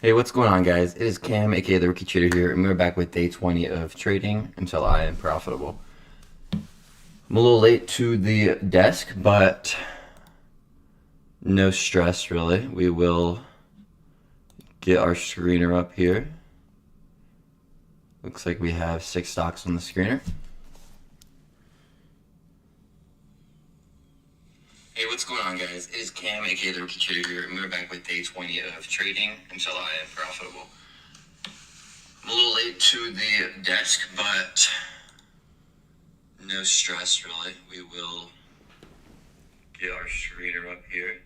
Hey, what's going on, guys? It is Cam, aka the Rookie Trader here, and we're back with day 20 of trading until I am profitable. I'm a little late to the desk, but no stress really. We will get our screener up here. Looks like we have 6 stocks on the screener. Hey, what's going on, guys? It is Cam, aka the Rookie Trader here, and we're back with day 20 of trading until I am profitable. I'm a little late to the desk, but no stress really. We will get our screener up here.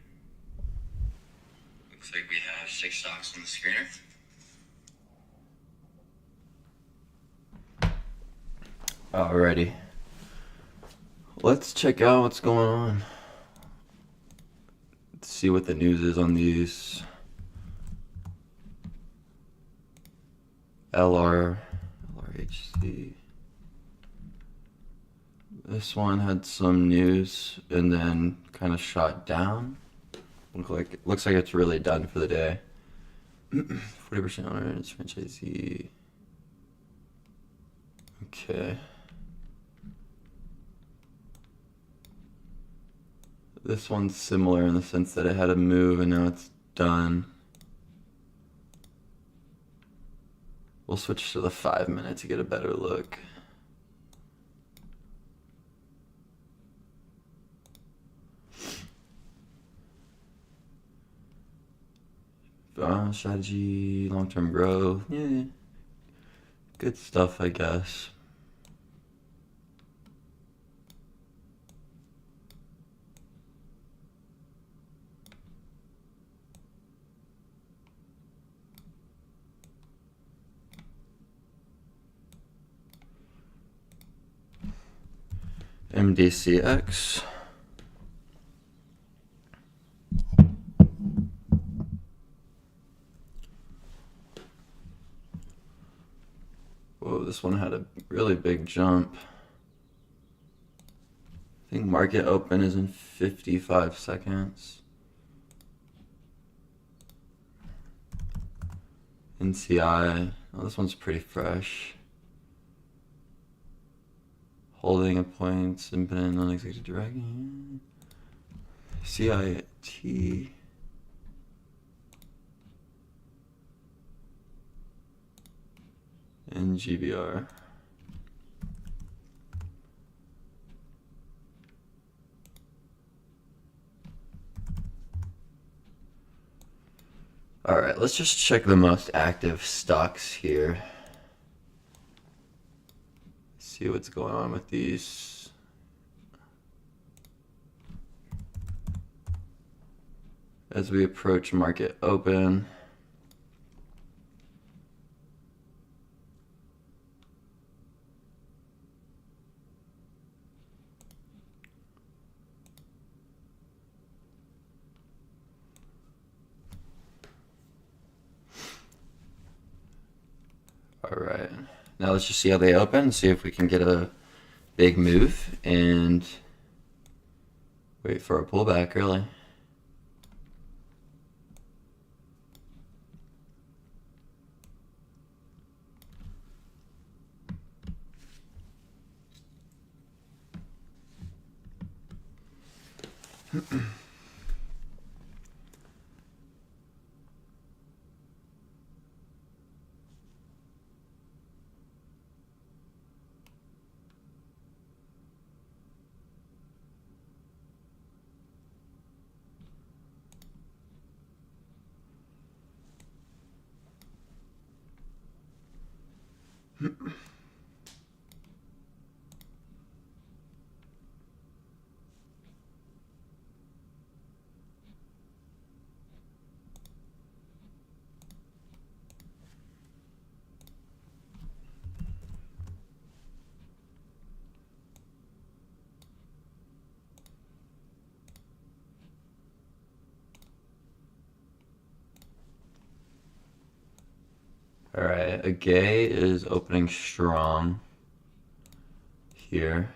Looks like we have 6 stocks on the screener. Alrighty. Let's check out what's going on. Let's see what the news is on these. LRHC. This one had some news and then kind of shot down. Looks like it's really done for the day. 40% owners, franchisee. Okay. This one's similar in the sense that it had a move and now it's done. We'll switch to the 5 minute to get a better look. Strategy, long-term growth, yeah, good stuff, I guess. MDCX. Whoa, this one had a really big jump. I think market open is in 55 seconds. NCI, oh, this one's pretty fresh. Holding a point, independent, non-executive dragging. CIT. And GBR. All right, let's just check the most active stocks here. See what's going on with these. As we approach market open. All right, now let's just see how they open, see if we can get a big move and wait for a pullback, really. All right, a gay is opening strong here.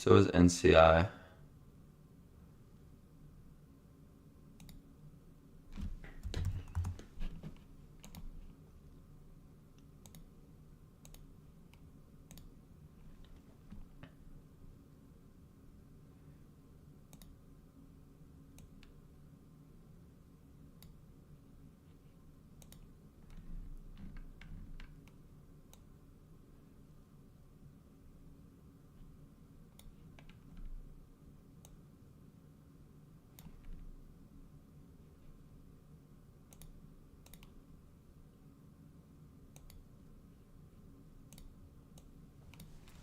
So is NCI.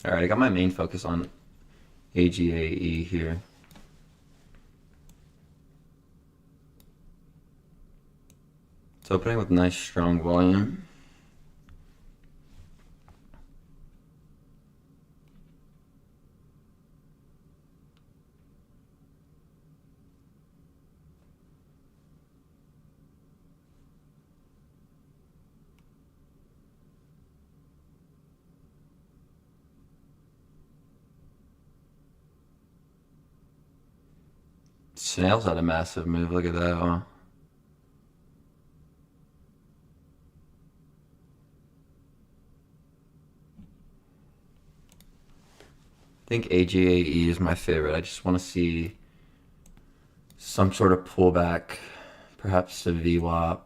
All right, I got my main focus on AGAE here. It's opening with nice strong volume. Snails had a massive move. Look at that. Huh? I think AGAE is my favorite. I just want to see some sort of pullback, perhaps a VWAP.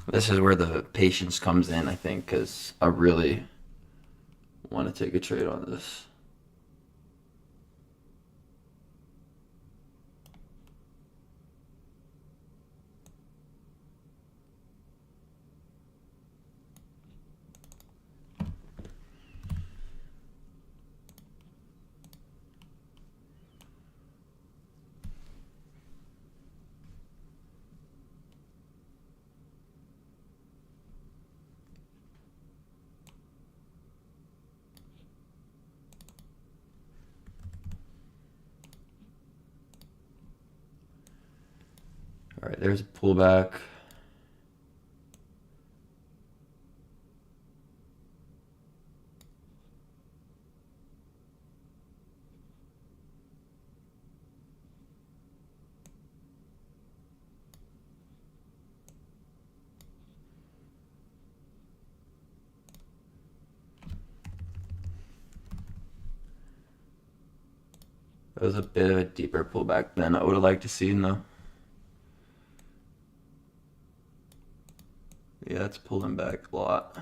This is where the patience comes in, I think, because I really want to take a trade on this. All right, there's a pullback. It was a bit of a deeper pullback than I would have liked to see, though. Yeah, it's pulling back a lot.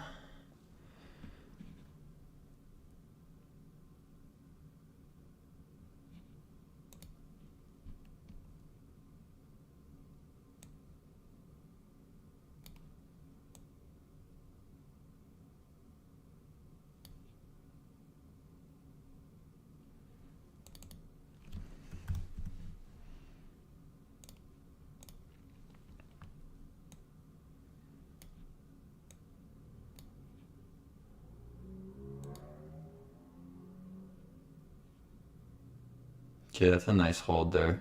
Okay, that's a nice hold there.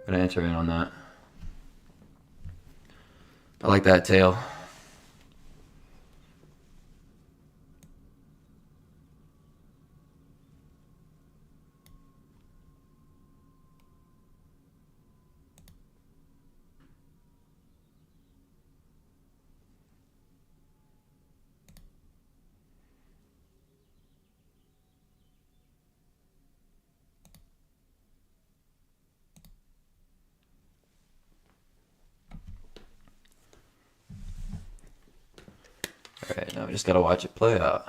Gonna enter in on that. I like that tail. All right, now we just gotta watch it play out.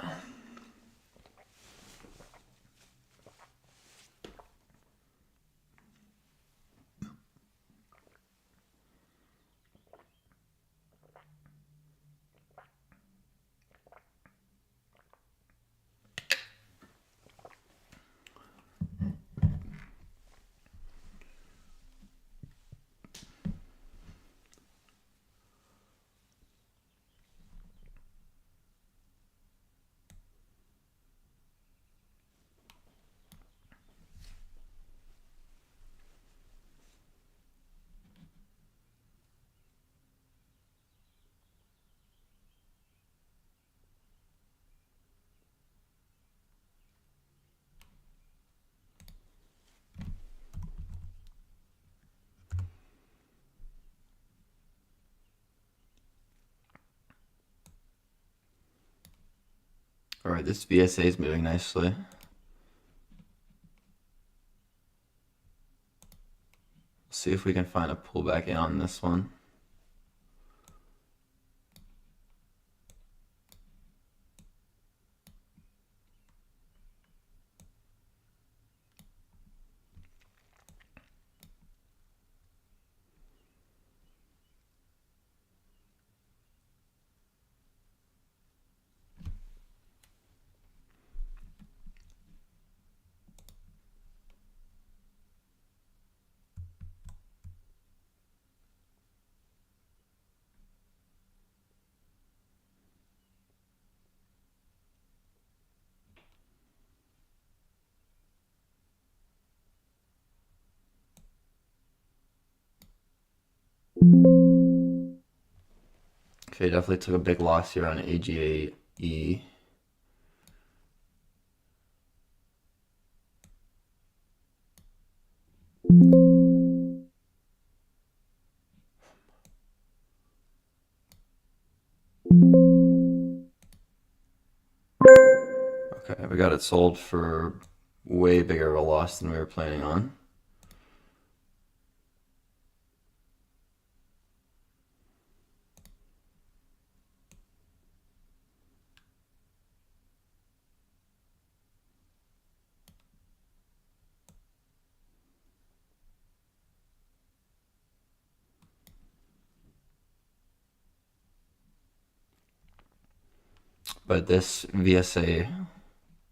Alright, this VSA is moving nicely. See if we can find a pullback in on this one. Okay, definitely took a big loss here on AGAE. Okay, we got it sold for way bigger of a loss than we were planning on. But this VSA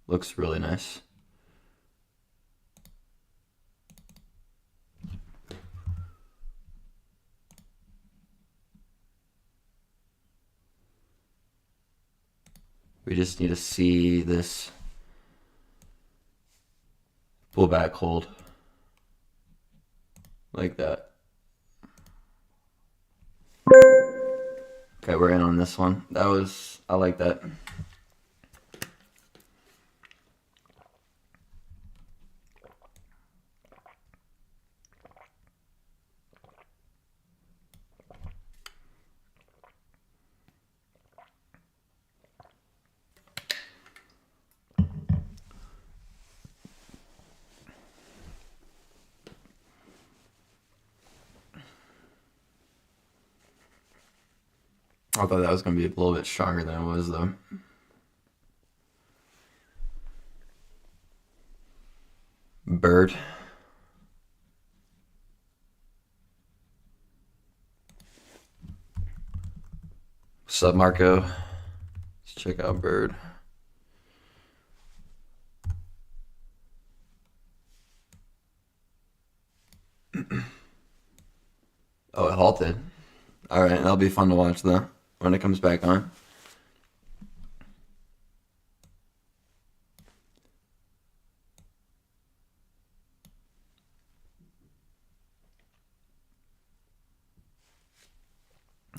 looks really nice. We just need to see this pullback hold like that. Okay, we're in on this one. I like that. I thought that was going to be a little bit stronger than it was, though. Bird. What's up, Marco? Let's check out Bird. Oh, it halted. Alright, that'll be fun to watch, though, when it comes back on.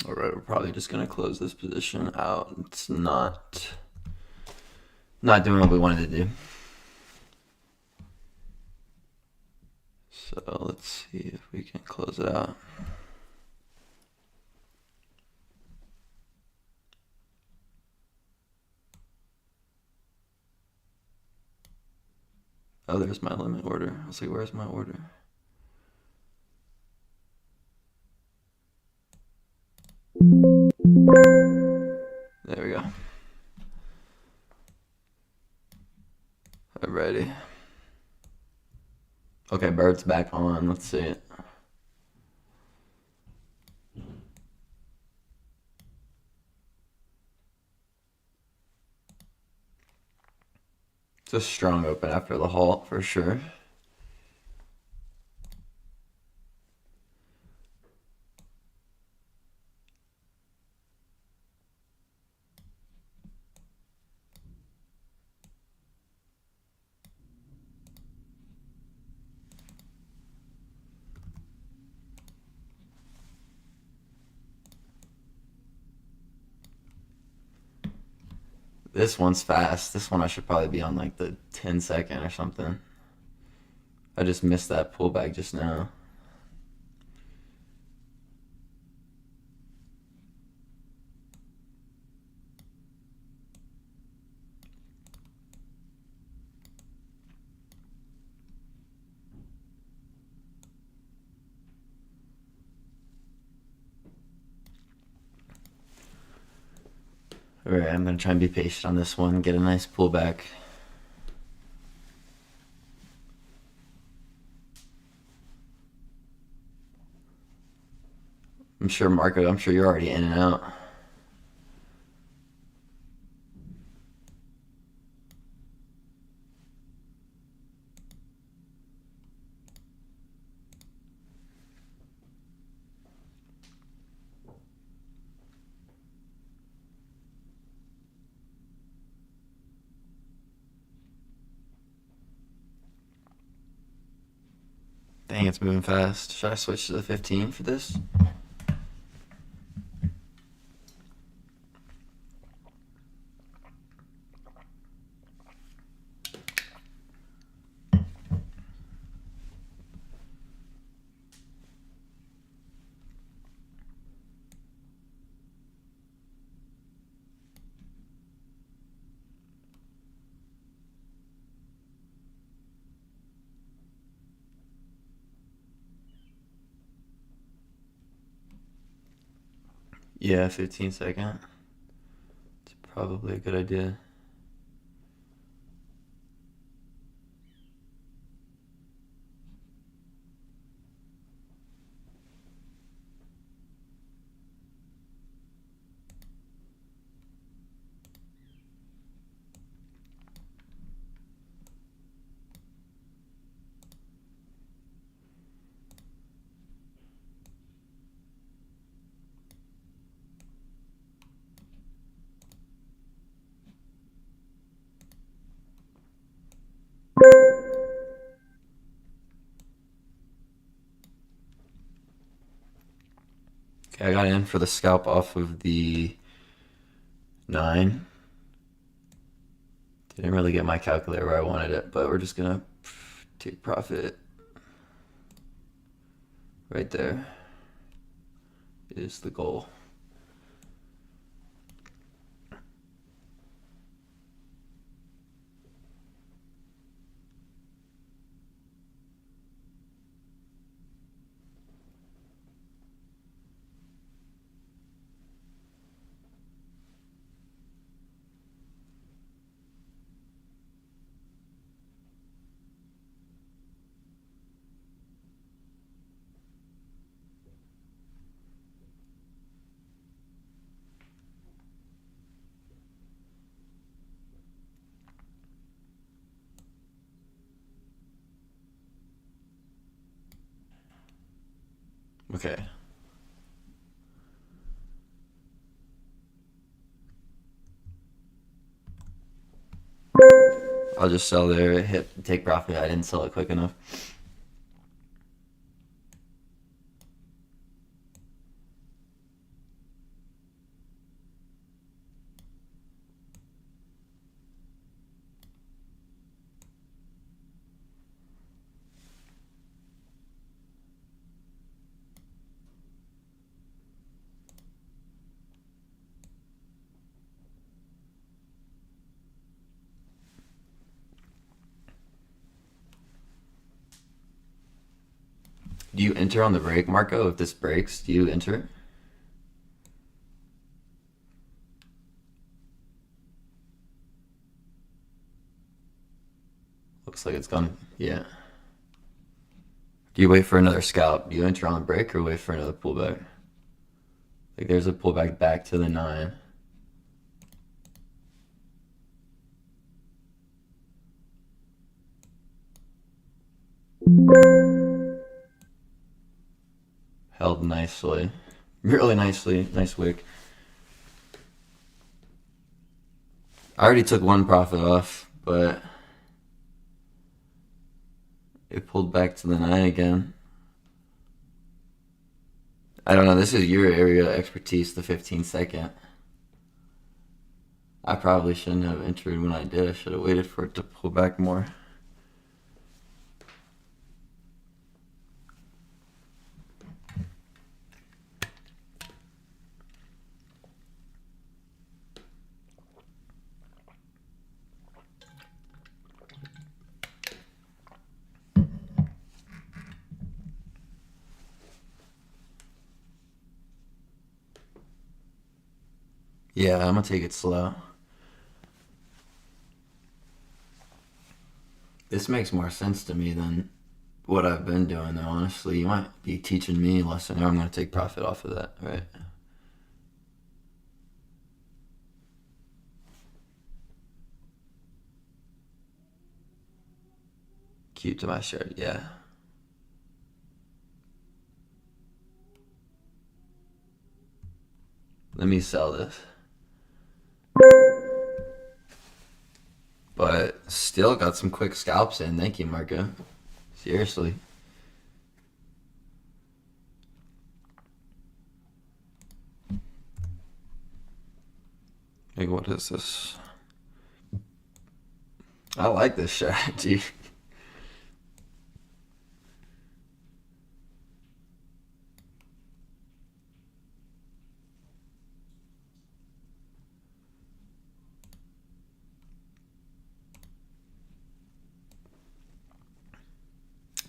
Alright, we're probably just going to close this position out. It's not doing what we wanted to do. So let's see if we can close it out. Oh, there's my limit order. I was like, where's my order? There we go. Alrighty. Okay, Bird's back on. Let's see it. It's a strong open after the halt for sure. This one's fast. This one I should probably be on like the 10-second or something. I just missed that pullback just now. Alright, I'm gonna try and be patient on this one, get a nice pullback. I'm sure, Marco, I'm sure you're already in and out. Dang, it's moving fast. Should I switch to the 15 for this? Yeah, 15-second. It's probably a good idea. Okay, I got in for the scalp off of the 9. Didn't really get my calculator where I wanted it, but we're just gonna take profit right there. Is the goal. Okay. I'll just sell there, take profit. I didn't sell it quick enough. Do you enter on the break, Marco? If this breaks, do you enter? Looks like it's gone. Yeah. Do you wait for another scalp? Do you enter on the break or wait for another pullback? Like there's a pullback back to the 9. Held nicely. Really nicely. Nice wick. I already took one profit off, but it pulled back to the 9 again. I don't know. This is your area of expertise, the 15-second. I probably shouldn't have entered when I did. I should have waited for it to pull back more. Yeah, I'm gonna take it slow. This makes more sense to me than what I've been doing, though, honestly. You might be teaching me a lesson, or I'm gonna take profit off of that, right? Keep to my shirt, yeah. Let me sell this. But still got some quick scalps in. Thank you, Marco. Seriously. Like, what is this? I like this strategy.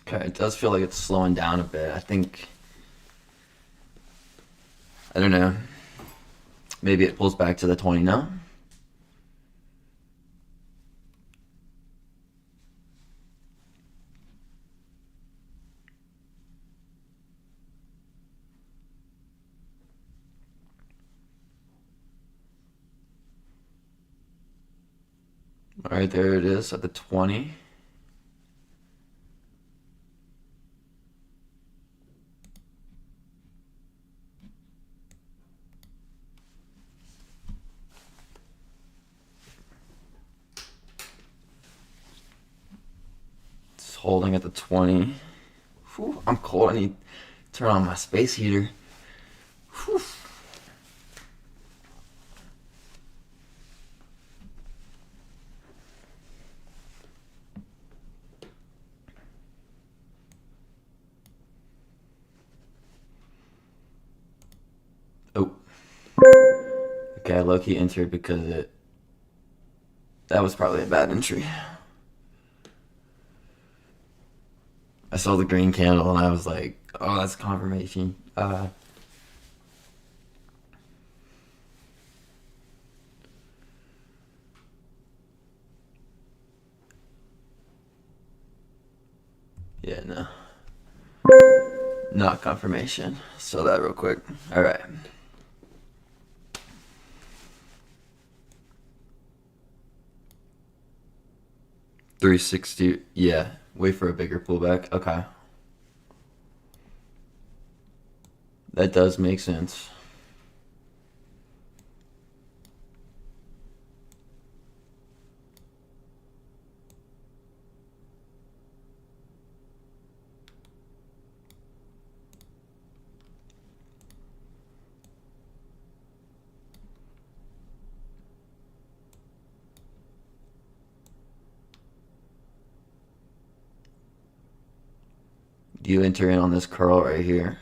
Okay, it does feel like it's slowing down a bit. I don't know. Maybe it pulls back to the 20 now. All right, there it is at the 20. It's holding at the 20. Whew, I'm cold. I need to turn on my space heater. Whew. Oh. Okay, I low-key entered because that was probably a bad entry. I saw the green candle and I was like, oh, that's confirmation. Yeah, no. Not confirmation. Saw that real quick. All right. $360. Yeah. Wait for a bigger pullback. Okay. That does make sense. You enter in on this curl right here.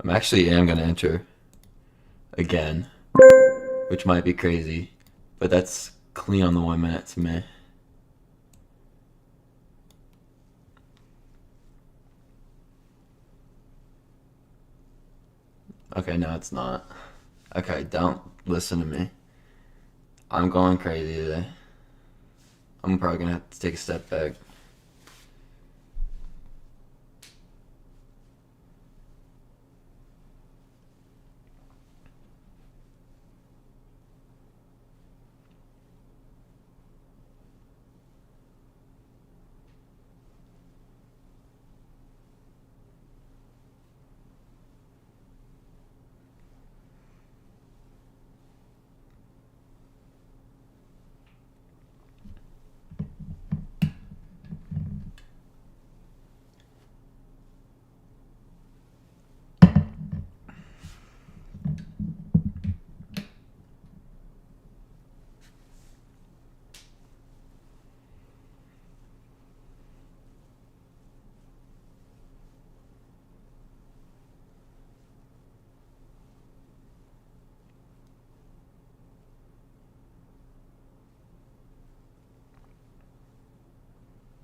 I'm actually am gonna enter again, which might be crazy, but that's clean on the 1 minute to me. Okay, no, it's not. Okay, don't listen to me. I'm going crazy today. I'm probably gonna have to take a step back.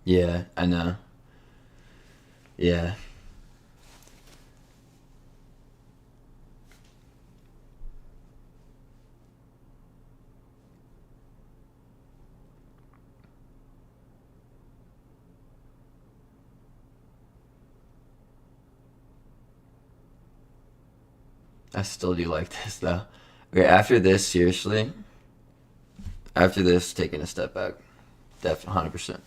Yeah, I know. Yeah. I still do like this though. Okay, after this, seriously, after this, taking a step back. Definitely 100%.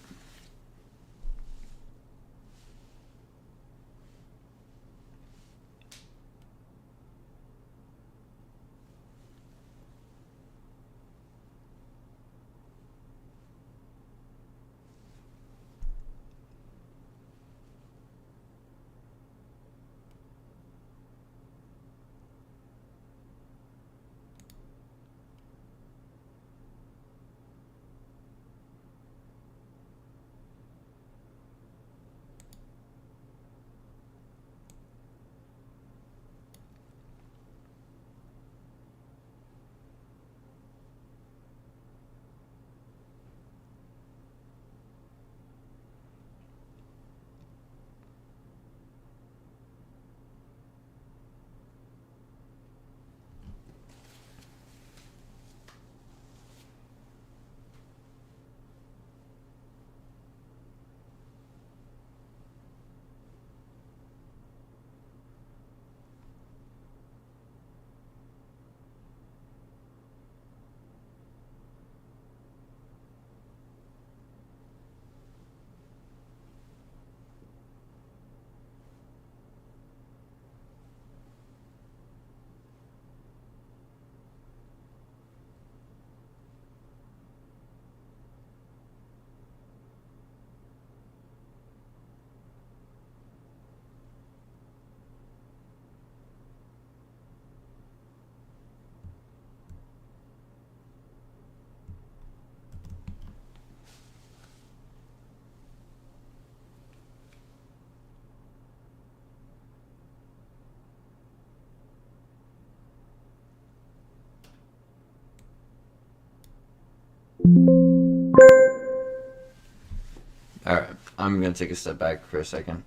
All right, I'm gonna take a step back for a second.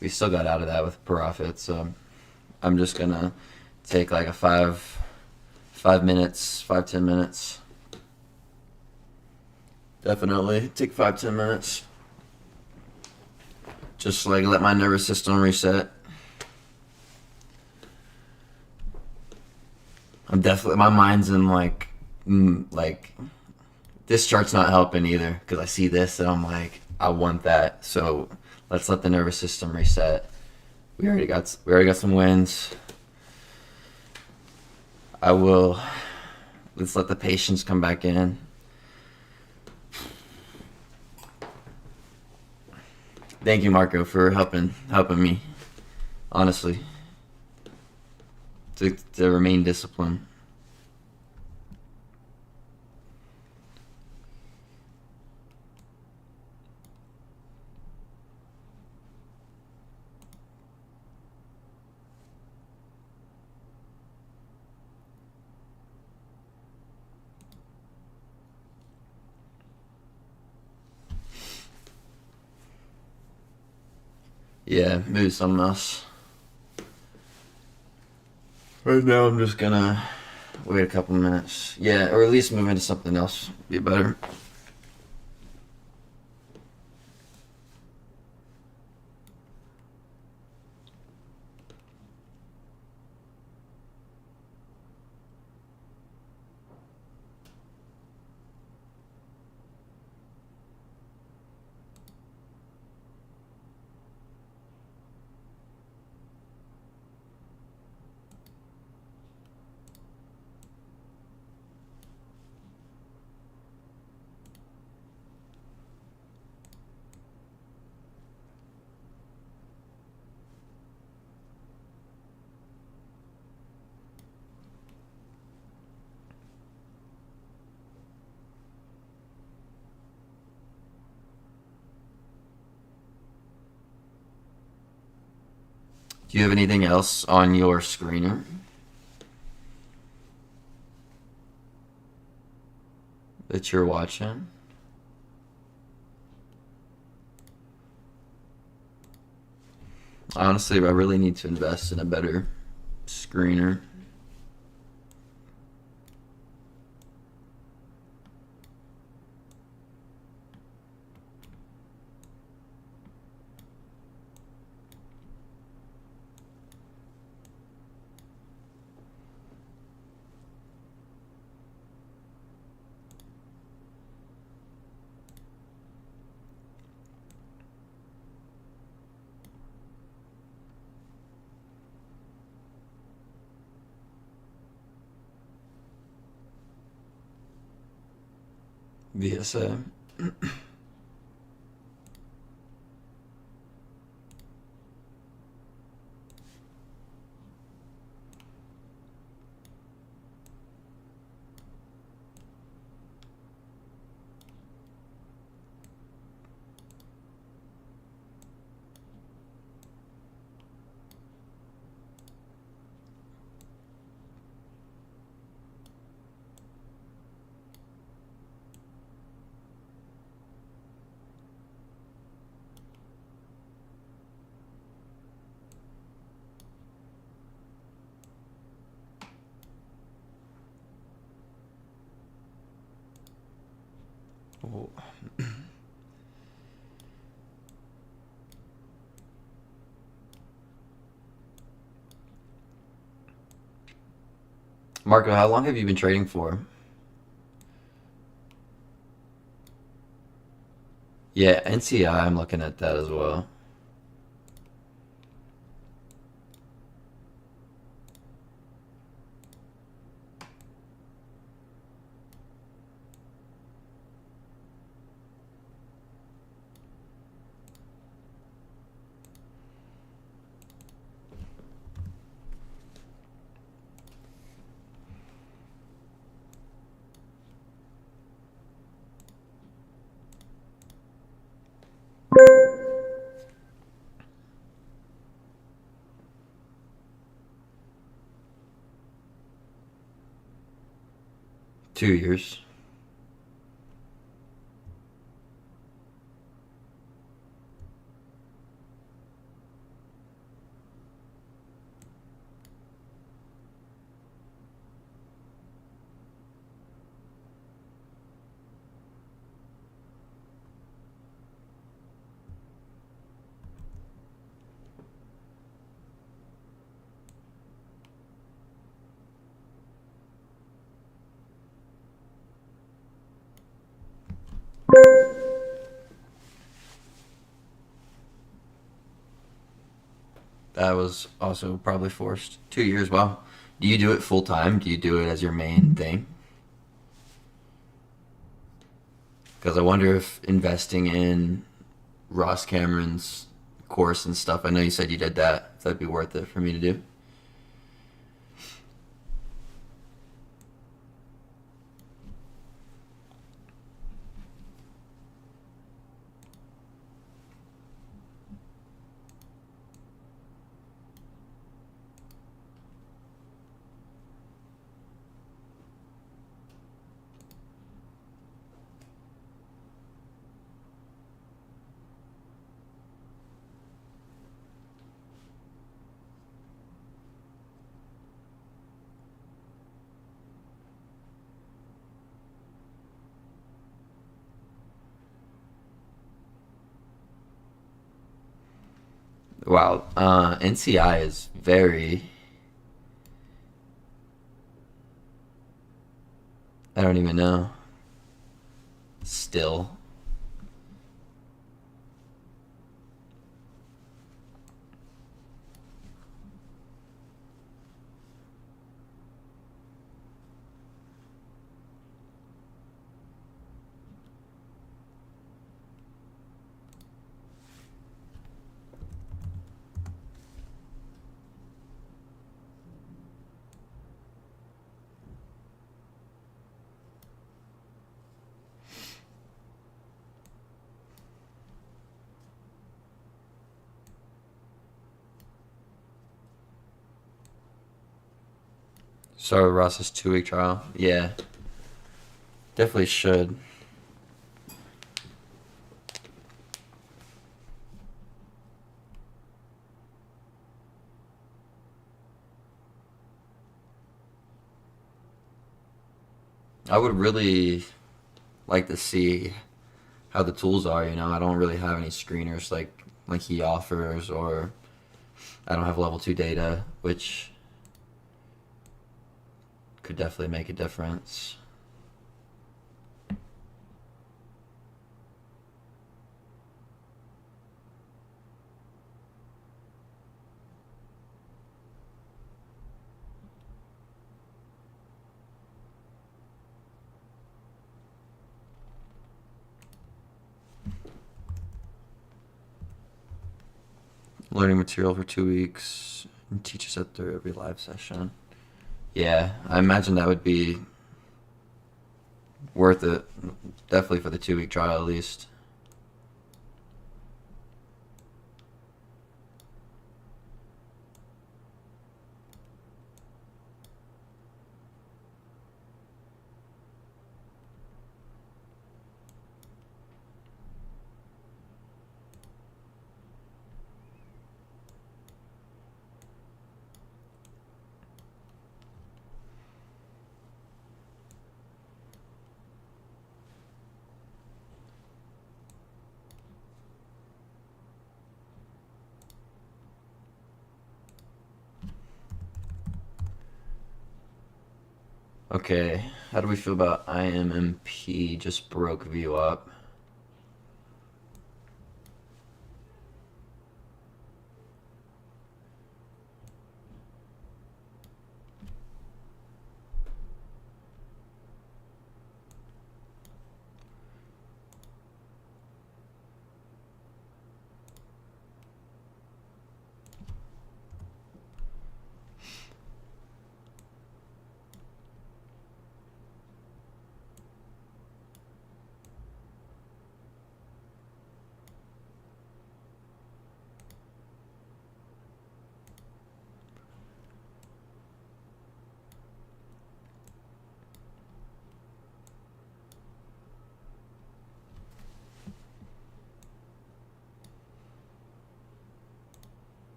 We still got out of that with profit, so I'm just gonna take like a 5 minutes, 5-10 minutes. Definitely take 5-10 minutes. Just like let my nervous system reset. I'm definitely my mind's in like this chart's not helping either because I see this and I'm like I want that. So let's let the nervous system reset. We already got some wins. I will. Let's let the patience come back in. Thank you, Marco, for helping me. Honestly, to remain disciplined. Yeah, maybe something else. Right now, I'm just gonna wait a couple minutes. Yeah, or at least move into something else. Be better. Do you have anything else on your screener that you're watching? Honestly, I really need to invest in a better screener. VSA. 哦，Marco, how long have you been trading for? Yeah, NCI, I'm looking at that as well. $2 years. That was also probably forced. 2 years. Wow. Do you do it full time? Do you do it as your main thing? Because I wonder if investing in Ross Cameron's course and stuff. I know you said you did that. If that'd be worth it for me to do. Wow. NCI is very. I don't even know. Still. So Ross's 2 week trial. Yeah. Definitely should. I would really like to see how the tools are. I don't really have any screeners like he offers, or I don't have level 2 data, which could definitely make a difference. Learning material for 2 weeks and teach us at through every live session. Yeah, I imagine that would be worth it. Definitely for the 2 week trial at least. Okay, how do we feel about IMMP just broke view up?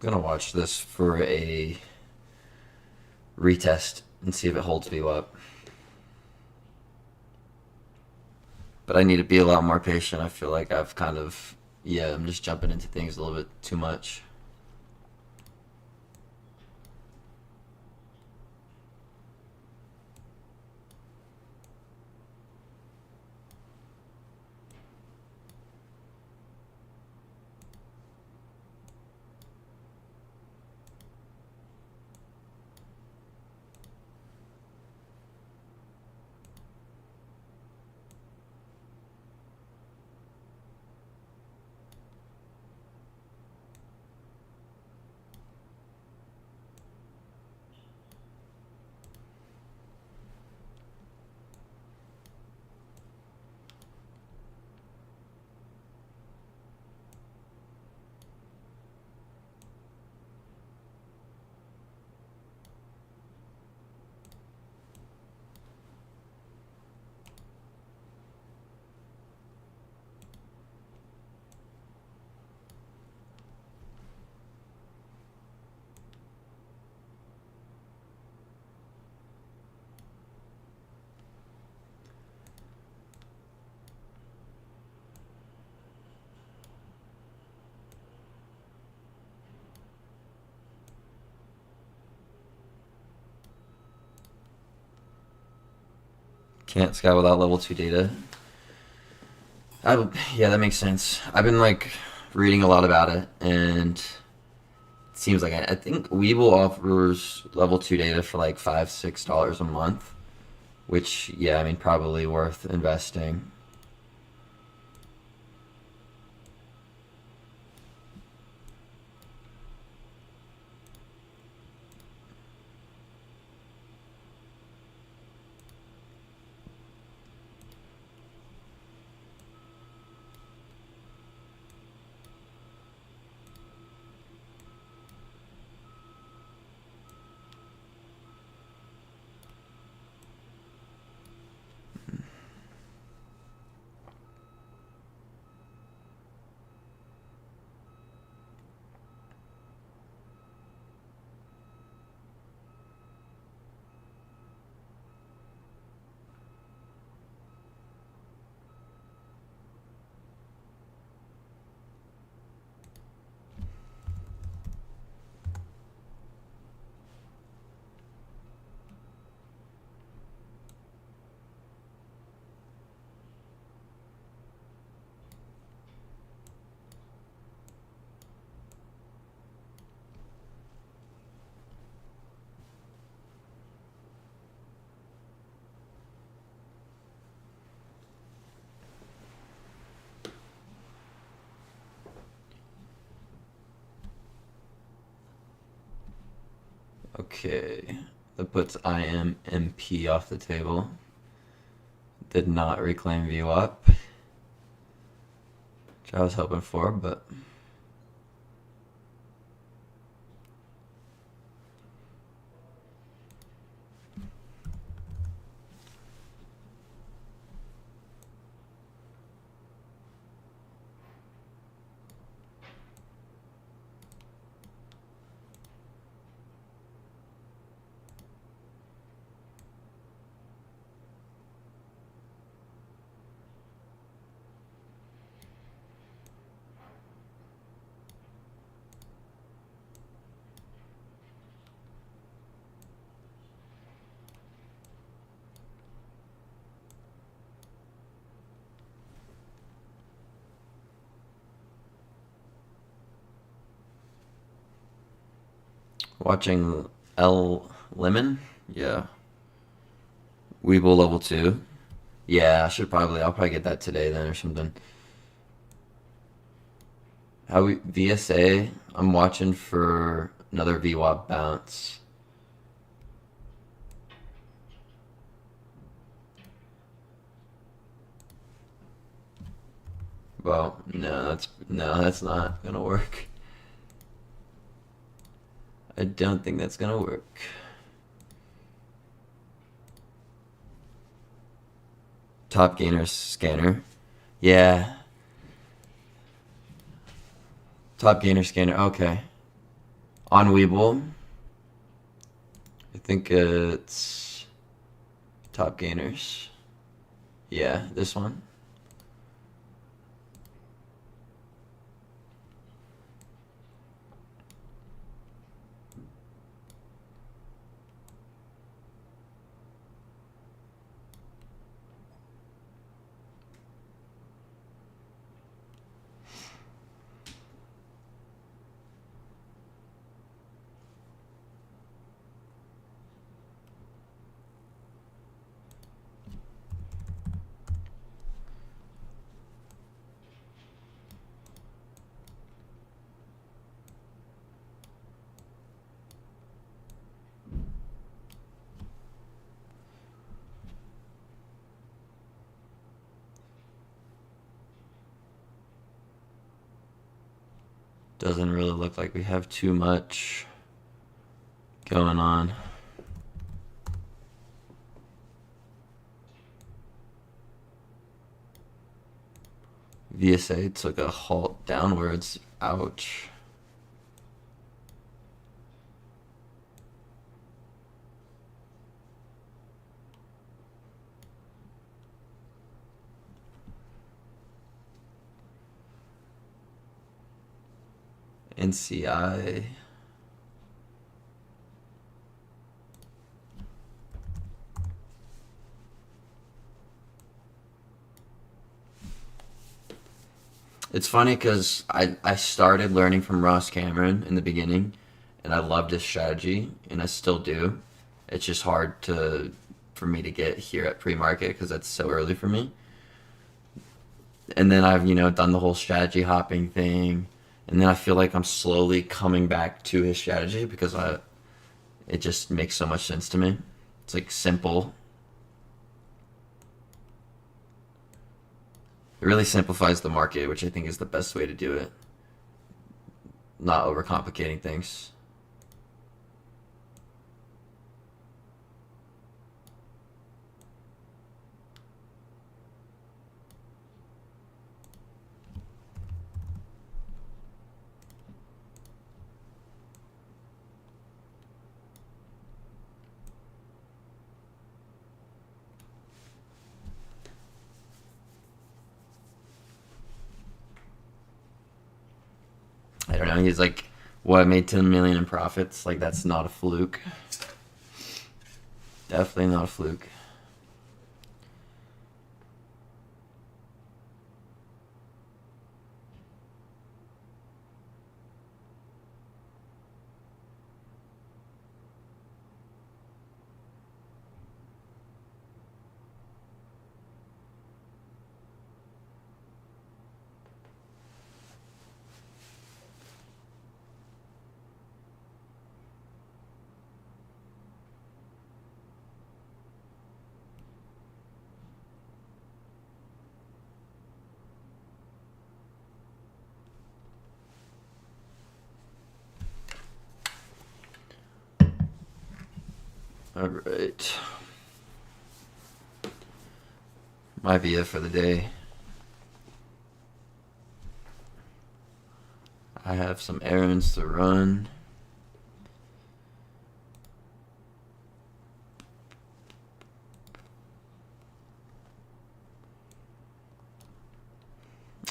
I'm gonna watch this for a retest and see if it holds view up. But I need to be a lot more patient. I feel like I've kind of, yeah, I'm just jumping into things a little bit too much. Can't scout without level 2 data. Yeah, that makes sense. I've been like reading a lot about it, and it seems like I think Webull offers level 2 data for like $5-6 a month, which, yeah, I mean, probably worth investing. Okay, that puts IMMP off the table. Did not reclaim VWAP, which I was hoping for, but watching L Lemon, yeah. Weeble level 2. Yeah, I'll probably get that today then or something. VSA, I'm watching for another VWAP bounce. Well, no, that's not gonna work. I don't think that's gonna work. Top gainer scanner. Yeah. Top gainer scanner. Okay. On Weeble. I think it's top gainers. Yeah, this one. Doesn't really look like we have too much going on. VSA took a halt downwards. Ouch. NCI. It's funny because I started learning from Ross Cameron in the beginning, and I loved his strategy, and I still do. It's just hard for me to get here at pre-market because that's so early for me. And then I've done the whole strategy hopping thing, and then I feel like I'm slowly coming back to his strategy because it just makes so much sense to me. It's like simple. It really simplifies the market, which I think is the best way to do it. Not overcomplicating things. I don't know. He's like, what, made 10 million in profits? Like, that's not a fluke. Definitely not a fluke. All right. Might be it for the day. I have some errands to run.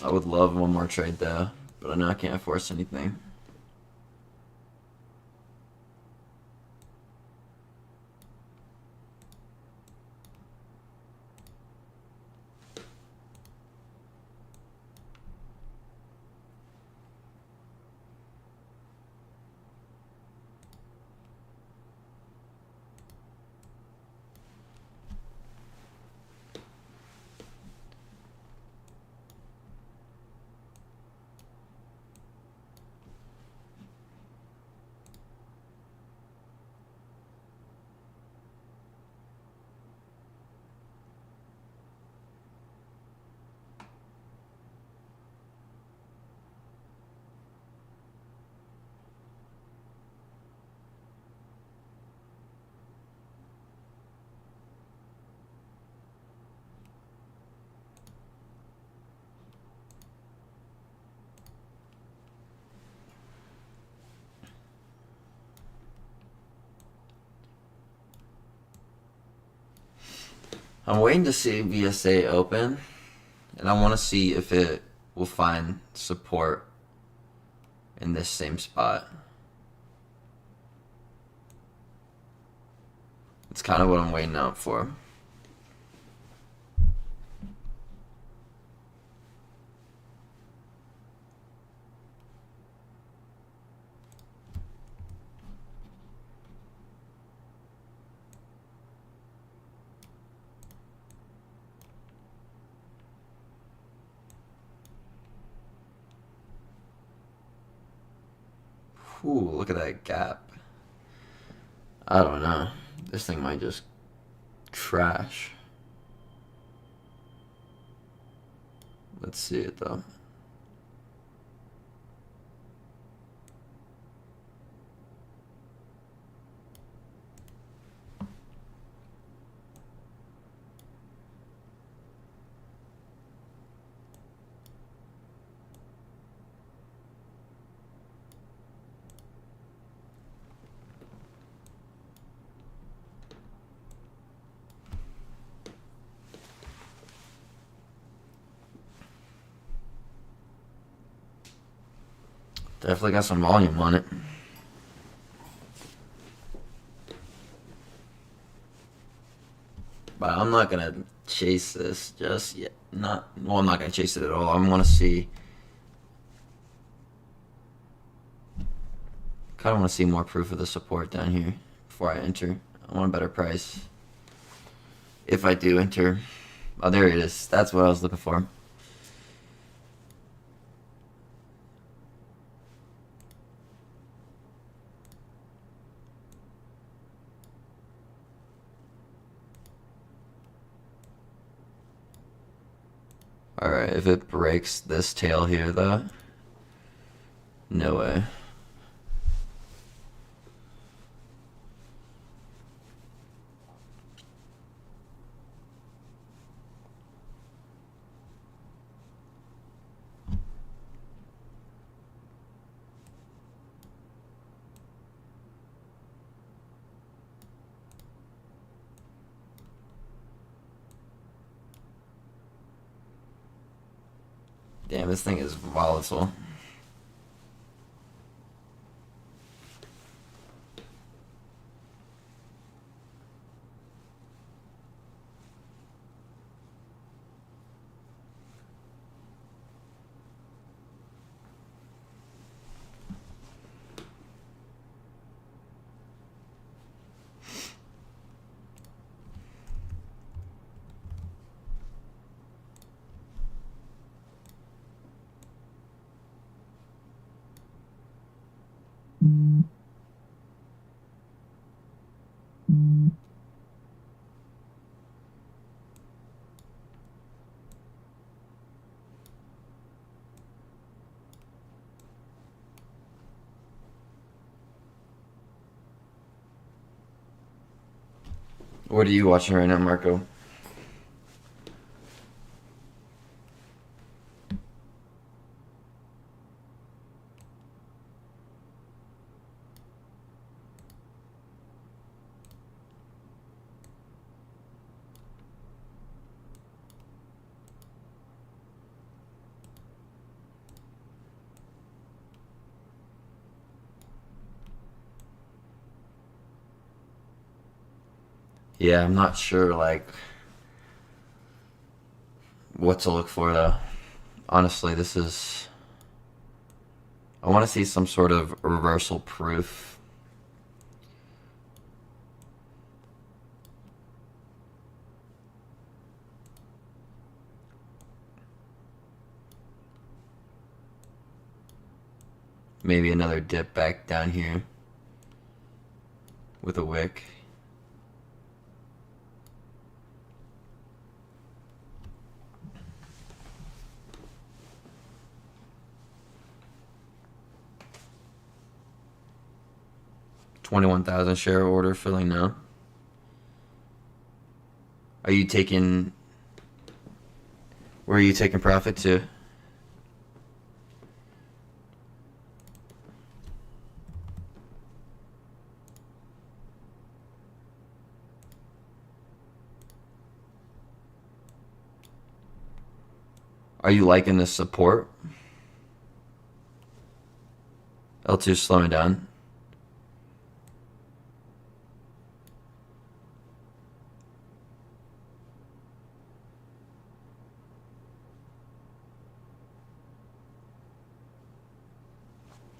I would love one more trade though, but I know I can't force anything. I'm waiting to see VSA open, and I want to see if it will find support in this same spot. It's kind of what I'm waiting out for. Ooh, look at that gap. I don't know. This thing might just crash. Let's see it though. Definitely got some volume on it. But I'm not gonna chase this just yet. I'm not gonna chase it at all. I want to see. Kind of want to see more proof of the support down here before I enter. I want a better price. If I do enter. Oh, there it is. That's what I was looking for. Alright, if it breaks this tail here, though, no way. Damn, this thing is volatile. What are you watching right now, Marco? Yeah, I'm not sure like what to look for though. Honestly, this is. I want to see some sort of reversal proof. Maybe another dip back down here with a wick. $21,000 share order filling now. Are you taking? Where are you taking profit to? Are you liking this support? L2 slowing down.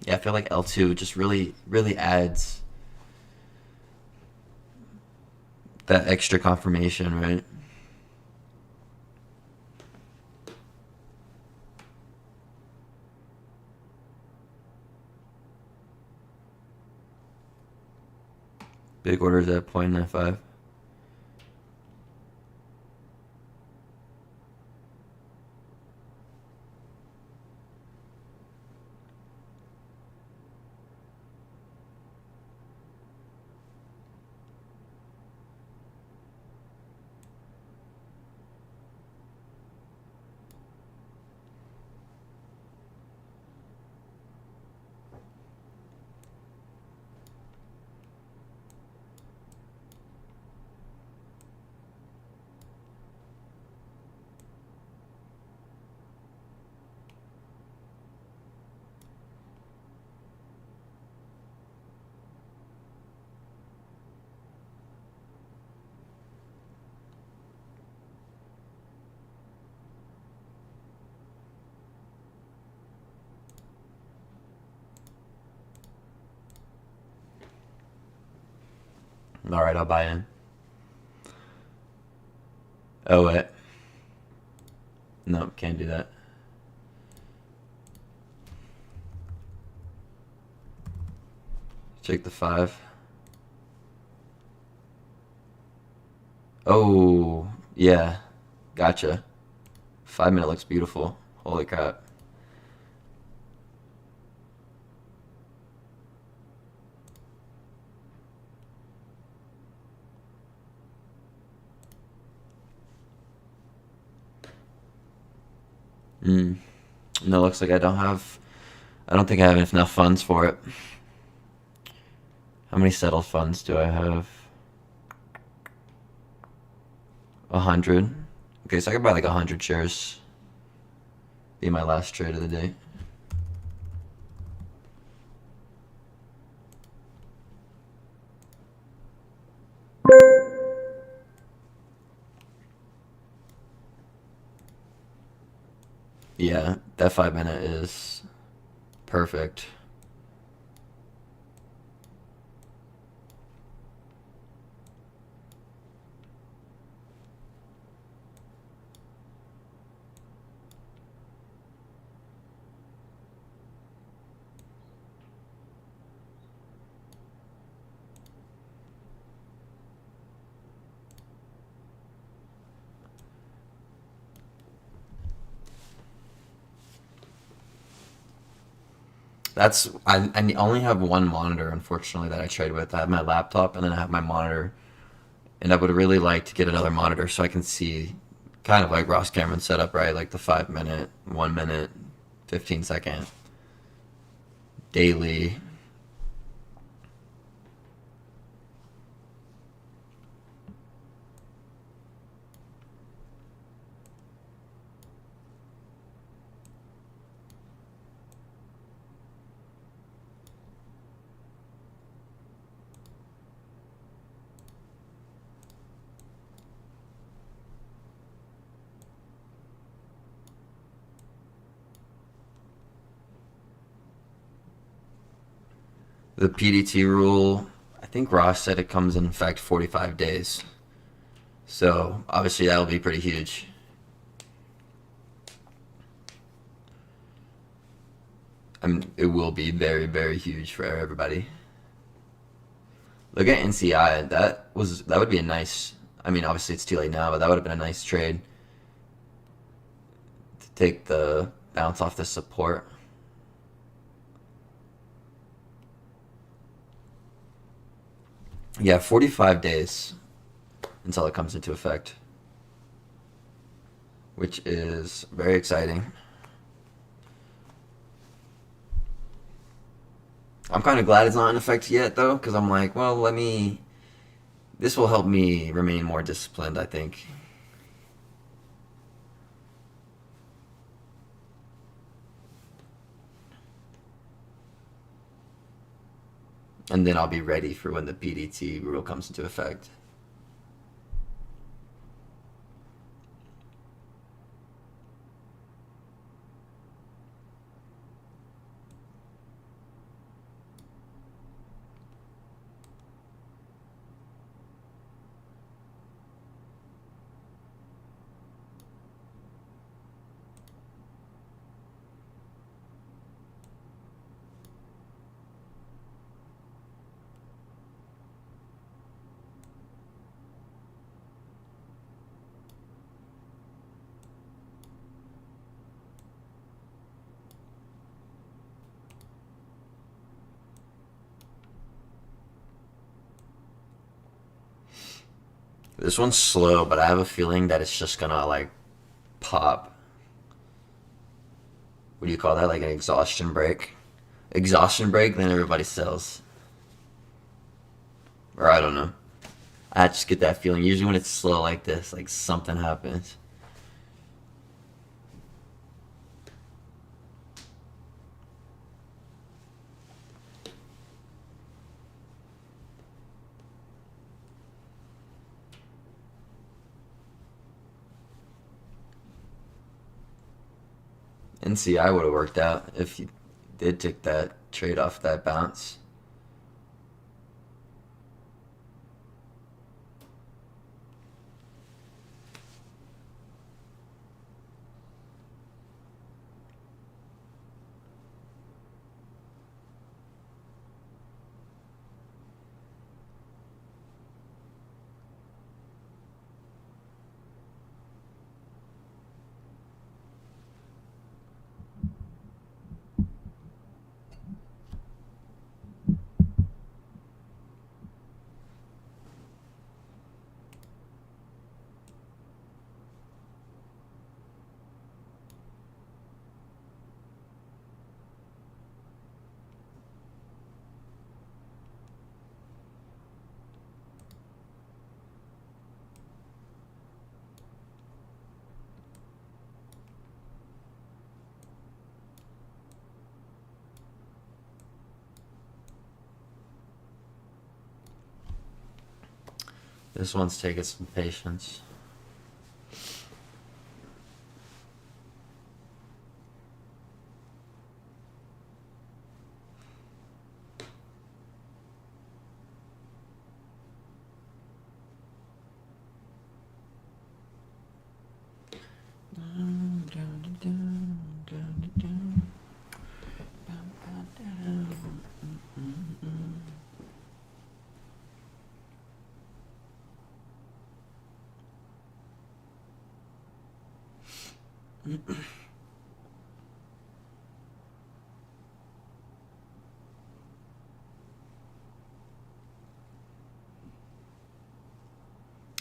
Yeah, I feel like L2 just really adds that extra confirmation, right? Big orders at 0.95. All right, I'll buy in. Oh wait, no, can't do that. Check the 5. Oh yeah, gotcha. 5 minute looks beautiful. Holy crap. Mm. No, looks like I don't think I have enough funds for it. How many settled funds do I have? 100. Okay, so I could buy like 100 shares. Be my last trade of the day. Yeah, that 5 minute is perfect. I only have one monitor, unfortunately, that I trade with. I have my laptop and then I have my monitor and I would really like to get another monitor so I can see kind of like Ross Cameron setup, right? Like the 5 minute, 1 minute, 15 second daily. The PDT rule, I think Ross said it comes in effect 45 days. So obviously that'll be pretty huge. I mean, it will be very, very huge for everybody. Look at NCI. That would be a nice. I mean, obviously it's too late now, but that would have been a nice trade to take the bounce off the support. Yeah, 45 days until it comes into effect, which is very exciting. I'm kind of glad it's not in effect yet, though, because I'm like, well, let me. This will help me remain more disciplined, I think. And then I'll be ready for when the PDT rule comes into effect. This one's slow, but I have a feeling that it's just gonna like pop. What do you call that? Like an exhaustion break? Exhaustion break, then everybody sells. Or I don't know. I just get that feeling. Usually when it's slow like this, like something happens. NCI would have worked out if you did take that trade off that bounce. This one's taking some patience.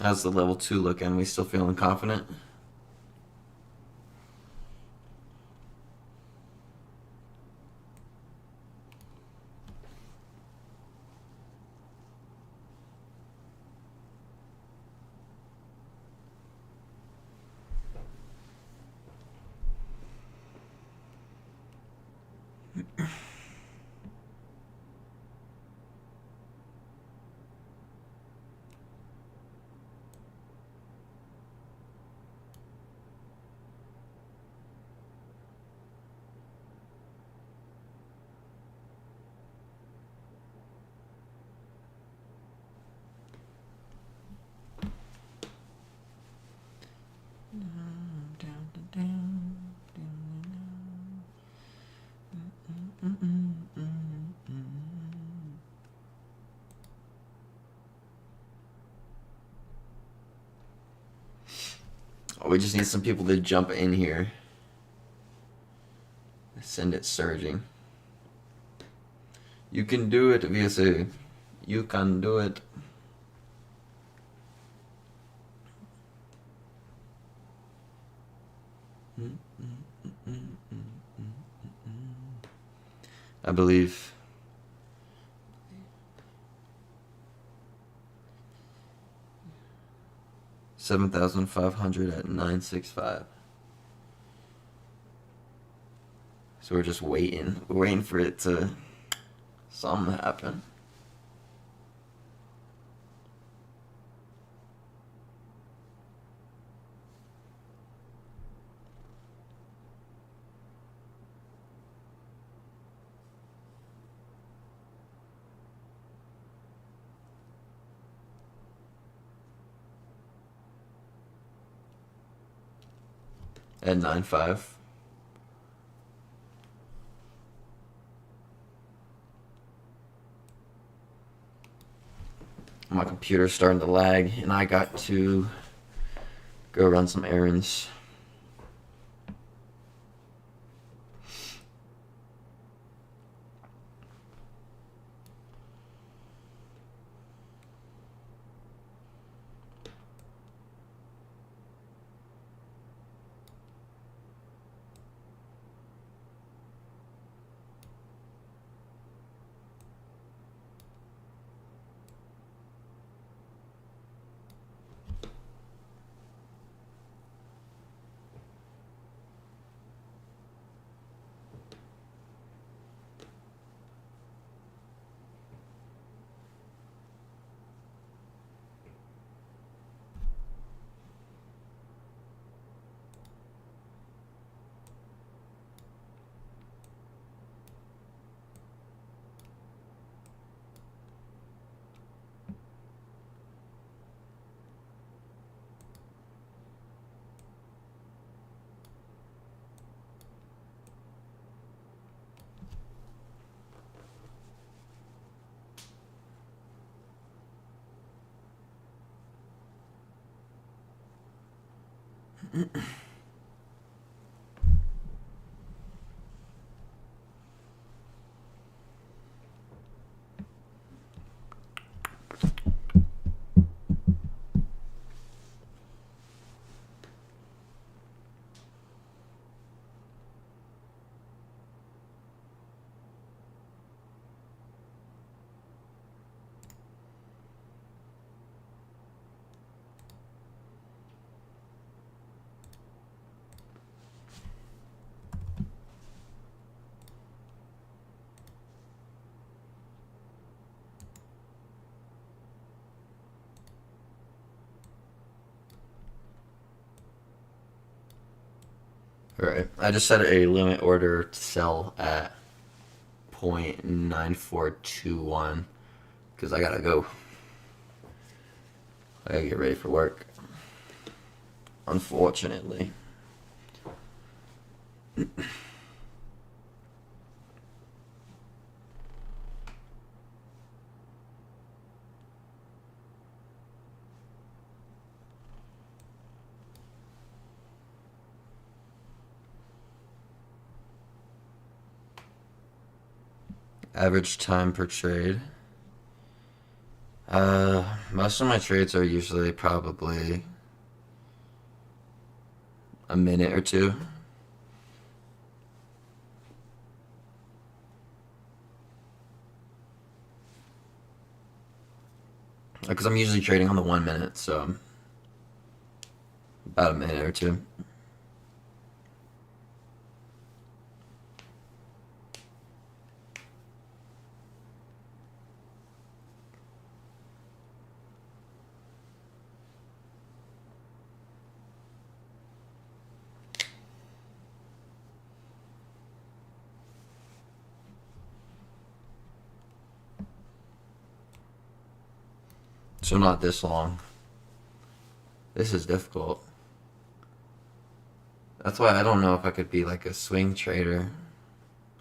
How's the level 2 looking? We still feeling confident? Oh, we just need some people to jump in here. Send it surging. You can do it, VSA. You can do it. I believe. $7,500 at 965. So we're just waiting. We're waiting for it to something happen. At 9.5. My computer's starting to lag, and I got to go run some errands. Alright, I just set a limit order to sell at 0.9421 because I gotta go. I gotta get ready for work. Unfortunately. Average time per trade. Most of my trades are usually probably a minute or two. Because I'm usually trading on the 1 minute, so about a minute or two. So not this long. This is difficult. That's why I don't know if I could be like a swing trader.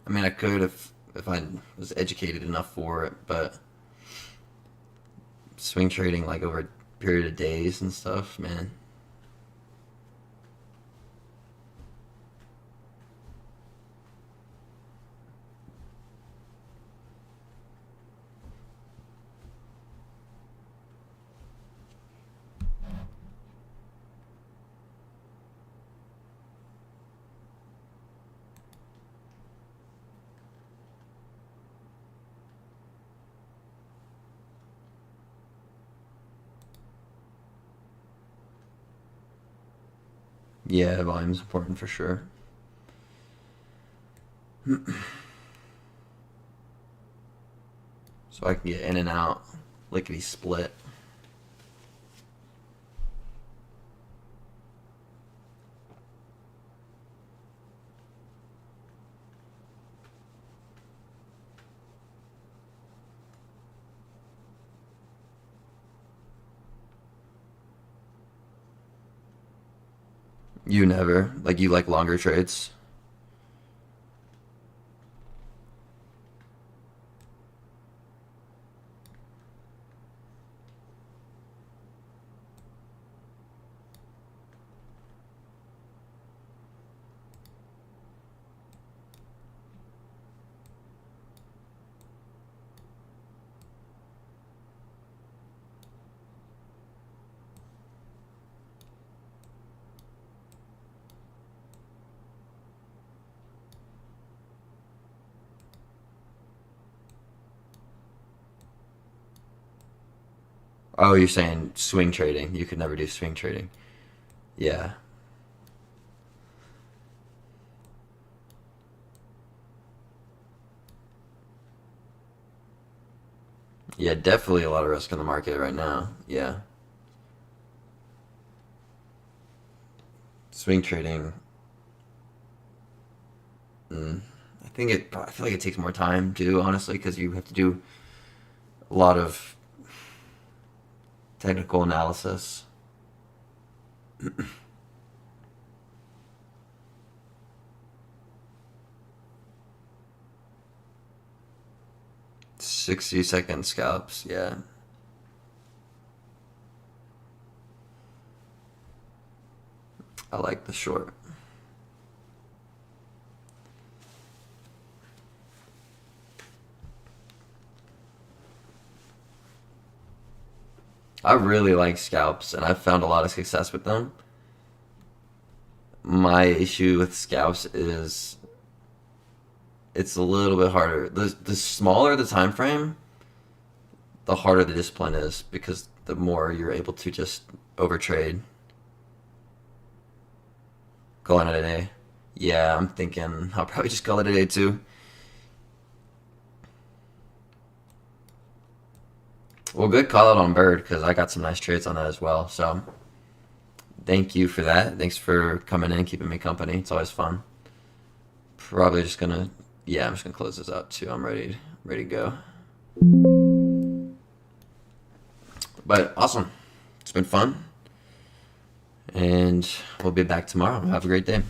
I mean, I could if I was educated enough for it, but swing trading like over a period of days and stuff, man. Yeah, volume's important for sure. So I can get in and out, lickety split. You never like you like longer trades. Oh, you're saying swing trading. You could never do swing trading. Yeah. Yeah, definitely a lot of risk in the market right now. Yeah. Swing trading. Mm, I feel like it takes more time too, honestly, because you have to do a lot of technical analysis. 60-second scalps. Yeah. I like the short. I really like scalps, and I've found a lot of success with them. My issue with scalps is it's a little bit harder. The smaller the time frame, the harder the discipline is because the more you're able to just overtrade, call it a day. Yeah, I'm thinking I'll probably just call it a day too. Well, good call out on Bird because I got some nice trades on that as well. So thank you for that. Thanks for coming in, keeping me company. It's always fun. Probably just gonna, yeah, I'm just gonna close this out too. I'm ready to go. But awesome, it's been fun, and we'll be back tomorrow. Have a great day.